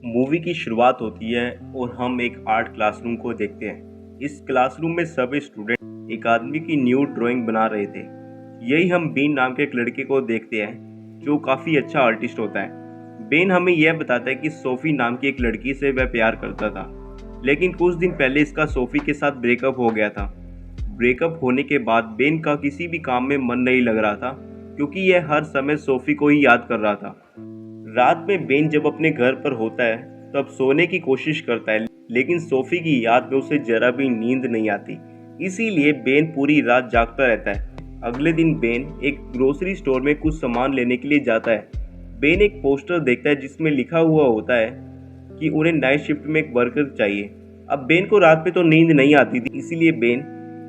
Movie की शुरुआत होती है और हम एक आर्ट क्लासरूम को देखते हैं। इस क्लासरूम में सभी स्टूडेंट एक आदमी की न्यू ड्राइंग बना रहे थे। यही हम बीन नाम के एक लड़के को देखते हैं जो काफ़ी अच्छा आर्टिस्ट होता है। बेन हमें यह बताता है कि सोफ़ी नाम की एक लड़की से वह प्यार करता था, लेकिन कुछ दिन पहले इसका सोफ़ी के साथ ब्रेकअप हो गया था। ब्रेकअप होने के बाद बेन का किसी भी काम में मन नहीं लग रहा था, क्योंकि यह हर समय सोफ़ी को ही याद कर रहा था। रात में बेन जब अपने घर पर होता है तब सोने की कोशिश करता है, लेकिन सोफी की याद में उसे जरा भी नींद नहीं आती। इसीलिए बेन पूरी रात जागता रहता है। अगले दिन बेन एक ग्रोसरी स्टोर में कुछ सामान लेने के लिए जाता है। बेन एक पोस्टर देखता है जिसमें लिखा हुआ होता है कि उन्हें नाइट शिफ्ट में एक वर्कर चाहिए। अब बेन को रात में तो नींद नहीं आती थी, इसीलिए बेन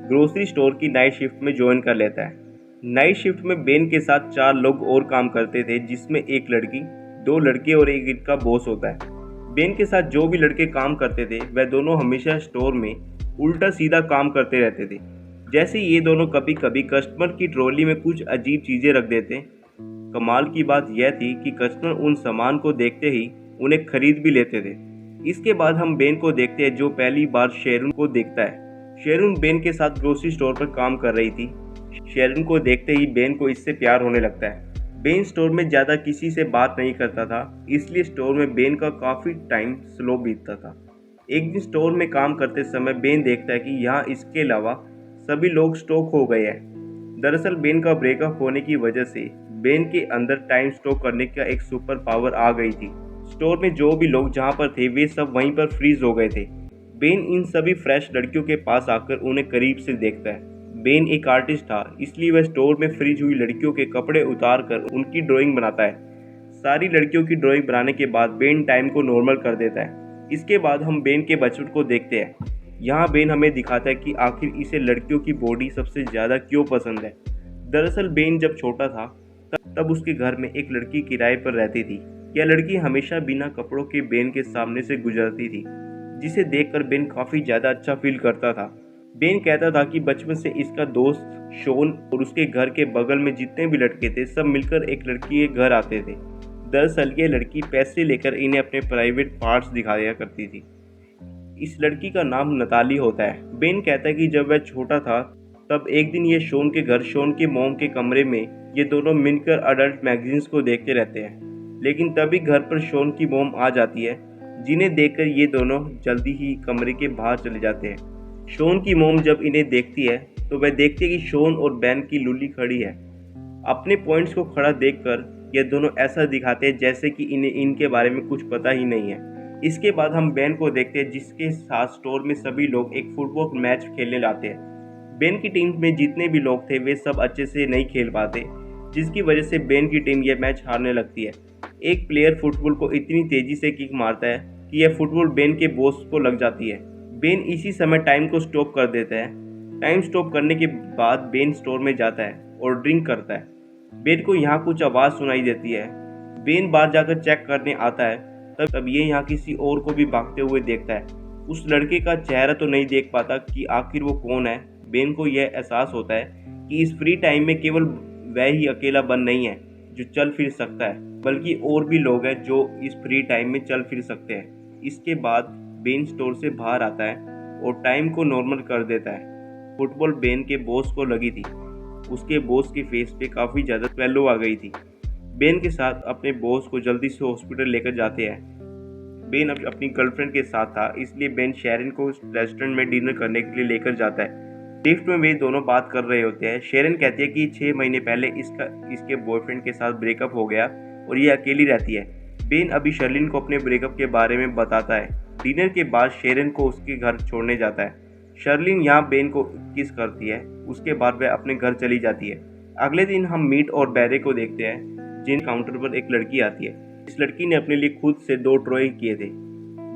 ग्रोसरी स्टोर की नाइट शिफ्ट में ज्वाइन कर लेता है। नाइट शिफ्ट में बेन के साथ 4 लोग और काम करते थे, जिसमें एक लड़की, 2 लड़के और एक इनका बॉस होता है। बेन के साथ जो भी लड़के काम करते थे वह दोनों हमेशा स्टोर में उल्टा सीधा काम करते रहते थे। जैसे ये दोनों कभी कभी कस्टमर की ट्रॉली में कुछ अजीब चीज़ें रख देते। कमाल की बात यह थी कि कस्टमर उन सामान को देखते ही उन्हें खरीद भी लेते थे। इसके बाद हम बेन को देखते हैं जो पहली बार शेरून को देखता है। शेरून बेन के साथ ग्रोसरी स्टोर पर काम कर रही थी। शेरून को देखते ही बेन को इससे प्यार होने लगता है। बेन स्टोर में ज़्यादा किसी से बात नहीं करता था, इसलिए स्टोर में बेन का काफ़ी टाइम स्लो बीतता था। एक दिन स्टोर में काम करते समय बेन देखता है कि यहाँ इसके अलावा सभी लोग स्टॉक हो गए हैं। दरअसल बेन का ब्रेकअप होने की वजह से बेन के अंदर टाइम स्टॉक करने का एक सुपर पावर आ गई थी। स्टोर में जो भी लोग जहाँ पर थे वे सब वहीं पर फ्रीज हो गए थे। बेन इन सभी फ्रेश लड़कियों के पास आकर उन्हें करीब से देखता है। बेन एक आर्टिस्ट था, इसलिए वह स्टोर में फ्रीज हुई लड़कियों के कपड़े उतार कर उनकी ड्राइंग बनाता है। सारी लड़कियों की ड्राइंग बनाने के बाद बेन टाइम को नॉर्मल कर देता है। इसके बाद हम बेन के बचपन को देखते हैं। यहाँ बेन हमें दिखाता है कि आखिर इसे लड़कियों की बॉडी सबसे ज़्यादा क्यों पसंद है। दरअसल बेन जब छोटा था तब उसके घर में एक लड़की किराए पर रहती थी। यह लड़की हमेशा बिना कपड़ों के बेन के सामने से गुजरती थी, जिसे देखकर बेन काफ़ी ज़्यादा अच्छा फील करता था। बेन कहता था कि बचपन से इसका दोस्त शोन और उसके घर के बगल में जितने भी लड़के थे सब मिलकर एक लड़की के घर आते थे। दरअसल ये लड़की पैसे लेकर इन्हें अपने प्राइवेट पार्ट्स दिखाया करती थी। इस लड़की का नाम नताली होता है। बेन कहता है कि जब वह छोटा था तब एक दिन ये शोन के घर शोन के मोम के कमरे में ये दोनों मिलकर अडल्ट मैगजीन्स को देखते रहते हैं। लेकिन तभी घर पर शोन की मोम आ जाती है, जिन्हें देखकर ये दोनों जल्दी ही कमरे के बाहर चले जाते हैं। शोन की मोम जब इन्हें देखती है तो वह देखती है कि शोन और बैन की लूली खड़ी है। अपने पॉइंट्स को खड़ा देखकर ये दोनों ऐसा दिखाते हैं जैसे कि इन्हें इनके बारे में कुछ पता ही नहीं है। इसके बाद हम बैन को देखते हैं जिसके साथ स्टोर में सभी लोग एक फुटबॉल मैच खेलने जाते हैं। बेन की टीम में जितने भी लोग थे वे सब अच्छे से नहीं खेल पाते, जिसकी वजह से बेन की टीम यह मैच हारने लगती है। एक प्लेयर फुटबॉल को इतनी तेजी से किक मारता है कि यह फुटबॉल बेन के बॉस को लग जाती है। बेन इसी समय टाइम को स्टॉप कर देता है। टाइम स्टॉप करने के बाद बेन स्टोर में जाता है और ड्रिंक करता है। बेन को यहाँ कुछ आवाज़ सुनाई देती है। बेन बाहर जाकर चेक करने आता है, तब ये यहाँ किसी और को भी भागते हुए देखता है। उस लड़के का चेहरा तो नहीं देख पाता कि आखिर वो कौन है। बेन को यह एहसास होता है कि इस फ्री टाइम में केवल वह ही अकेला बन नहीं है जो चल फिर सकता है, बल्कि और भी लोग हैं जो इस फ्री टाइम में चल फिर सकते हैं। इसके बाद बेन स्टोर से बाहर आता है और टाइम को नॉर्मल कर देता है। फुटबॉल बेन के बॉस को लगी थी। उसके बॉस के फेस पे काफ़ी ज़्यादा स्वेलो आ गई थी। बेन के साथ अपने बॉस को जल्दी से हॉस्पिटल लेकर जाते हैं। बेन अब अपनी गर्लफ्रेंड के साथ था, इसलिए बेन शेरन को रेस्टोरेंट में डिनर करने के लिए लेकर जाता है। लिफ्ट में वे दोनों बात कर रहे होते हैं। शेरन कहती है कि 6 महीने पहले इसके बॉयफ्रेंड के साथ ब्रेकअप हो गया और ये अकेली रहती है। बेन अभी शर्लिन को अपने ब्रेकअप के बारे में बताता है। डिनर के बाद शेरन को उसके घर छोड़ने जाता है। शर्लिन यहाँ बेन को किस करती है, उसके बाद वह अपने घर चली जाती है। अगले दिन हम मीट और बैरे को देखते हैं, जिन काउंटर पर एक लड़की आती है। इस लड़की ने अपने लिए खुद से 2 ट्रॉय किए थे।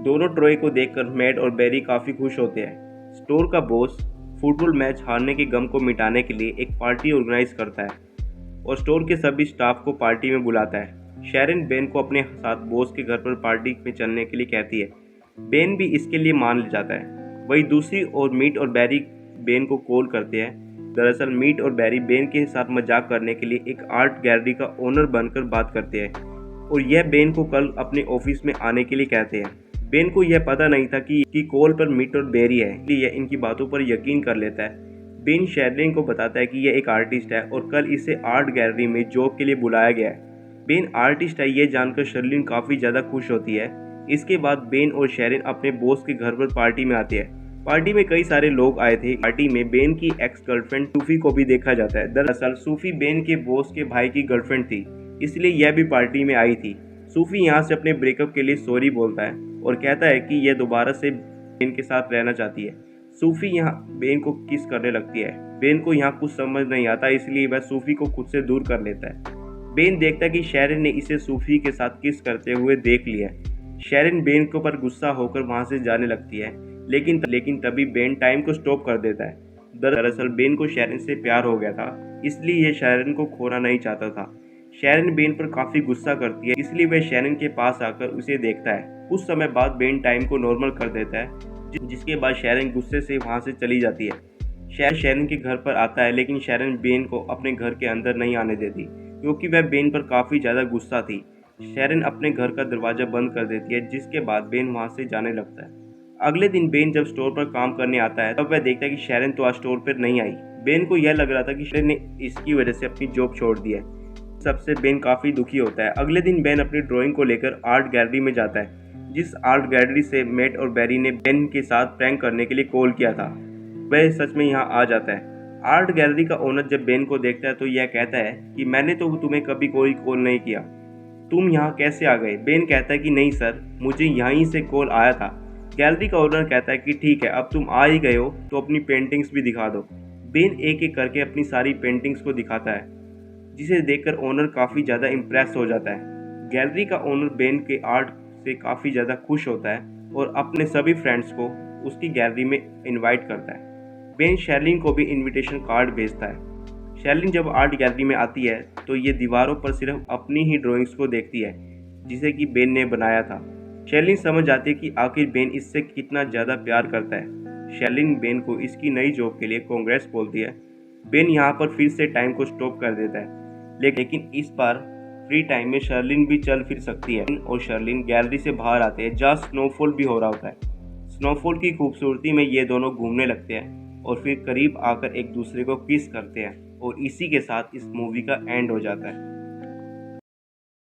दोनों ट्रॉय को देखकर मैड और बैरी काफ़ी खुश होते हैं। स्टोर का बॉस फुटबॉल मैच हारने के गम को मिटाने के लिए एक पार्टी ऑर्गेनाइज करता है और स्टोर के सभी स्टाफ को पार्टी में बुलाता है। शेरन बेन को अपने साथ बॉस के घर पर पार्टी में चलने के लिए कहती है। बेन भी इसके लिए मान जाता है। वही दूसरी ओर मीट और बैरी बेन को कॉल करते हैं। दरअसल मीट और बैरी बेन के साथ मजाक करने के लिए एक आर्ट गैलरी का ओनर बनकर बात करते हैं। और यह बेन को कल अपने ऑफिस में आने के लिए कहते हैं। बेन को यह पता नहीं था कि कॉल पर मिट और बेरी है, इसलिए यह इनकी बातों पर यकीन कर लेता है। बेन शेरलिन को बताता है कि यह एक आर्टिस्ट है और कल इसे आर्ट गैलरी में जॉब के लिए बुलाया गया है। बेन आर्टिस्ट है यह जानकर शेरलिन काफ़ी ज़्यादा खुश होती है। इसके बाद बेन और शेरिन अपने बॉस के घर पर पार्टी में आते हैं। पार्टी में कई सारे लोग आए थे। पार्टी में बेन की एक्स गर्लफ्रेंड सूफी को भी देखा जाता है। दरअसल सूफी बेन के बॉस के भाई की गर्लफ्रेंड थी, इसलिए यह भी पार्टी में आई थी। सूफी यहाँ से अपने ब्रेकअप के लिए सॉरी बोलता है और कहता है कि यह दोबारा से बेन के साथ रहना चाहती है। सूफी यहाँ बेन को किस करने लगती है। बेन को यहाँ कुछ समझ नहीं आता, इसलिए वह सूफी को खुद से दूर कर लेता है। बेन देखता है कि शेरिन ने इसे सूफी के साथ किस करते हुए देख लिया। शेरिन बेन के ऊपर गुस्सा होकर वहां से जाने लगती है, लेकिन तभी बेन टाइम को स्टॉप कर देता है। दरअसल बेन को शेरिन से प्यार हो गया था, इसलिए यह शेरिन को खोना नहीं चाहता था। शेरिन बेन पर काफी गुस्सा करती है, इसलिए वह शेरिन के पास आकर उसे देखता है। कुछ समय बाद बेन टाइम को नॉर्मल कर देता है, जिसके बाद शेरिन गुस्से से वहां से चली जाती है। शेरिन के घर पर आता है, लेकिन शेरिन बेन को अपने घर के अंदर नहीं आने देती, क्योंकि वह बेन पर काफी ज्यादा गुस्सा थी। शेरिन अपने घर का दरवाजा बंद कर देती है, जिसके बाद बेन वहां से जाने लगता है। अगले दिन बेन जब स्टोर पर काम करने आता है, तब वह देखता है कि शेरिन तो आज स्टोर पर नहीं आई। बेन को यह लग रहा था कि शेरिन ने इसकी वजह से अपनी जॉब छोड़ दी है। सबसे बेन काफी दुखी होता है। अगले दिन बेन अपनी ड्राइंग को लेकर आर्ट गैलरी में जाता है, जिस आर्ट गैलरी से मैट और बेरी ने बेन के साथ प्रैंक करने के लिए कॉल किया था, वह सच में यहाँ आ जाता है। आर्ट गैलरी का ओनर जब बेन को देखता है तो यह कहता है कि मैंने तो तुम्हें कभी कोई कॉल नहीं किया, तुम यहाँ कैसे आ गए। बेन कहता है कि नहीं सर, मुझे यहीं से कॉल आया था। गैलरी का ओनर कहता है कि ठीक है, अब तुम आ ही गए हो तो अपनी पेंटिंग्स भी दिखा दो। बेन एक एक करके अपनी सारी पेंटिंग्स को दिखाता है, जिसे देखकर ओनर काफ़ी ज़्यादा इम्प्रेस हो जाता है। गैलरी का ओनर बेन के आर्ट से काफ़ी ज़्यादा खुश होता है और अपने सभी फ्रेंड्स को उसकी गैलरी में इनवाइट करता है। बेन शेरलिन को भी इनविटेशन कार्ड भेजता है। शेरलिन जब आर्ट गैलरी में आती है तो ये दीवारों पर सिर्फ अपनी ही ड्राइंग्स को देखती है, जिसे कि बेन ने बनाया था। शेरलिन समझ जाती है कि आखिर बेन इससे कितना ज़्यादा प्यार करता है। शेरलिन बेन को इसकी नई जॉब के लिए कांग्रेस बोलती है। बेन यहाँ पर फिर से टाइम को स्टॉप कर देता है, लेकिन इस बार फ्री टाइम में शेरलिन भी चल फिर सकती है और शेरलिन गैलरी से बाहर आते हैं, जहाँ स्नोफॉल भी हो रहा होता है। स्नोफॉल की खूबसूरती में ये दोनों घूमने लगते हैं और फिर करीब आकर एक दूसरे को किस करते हैं और इसी के साथ इस मूवी का एंड हो जाता है।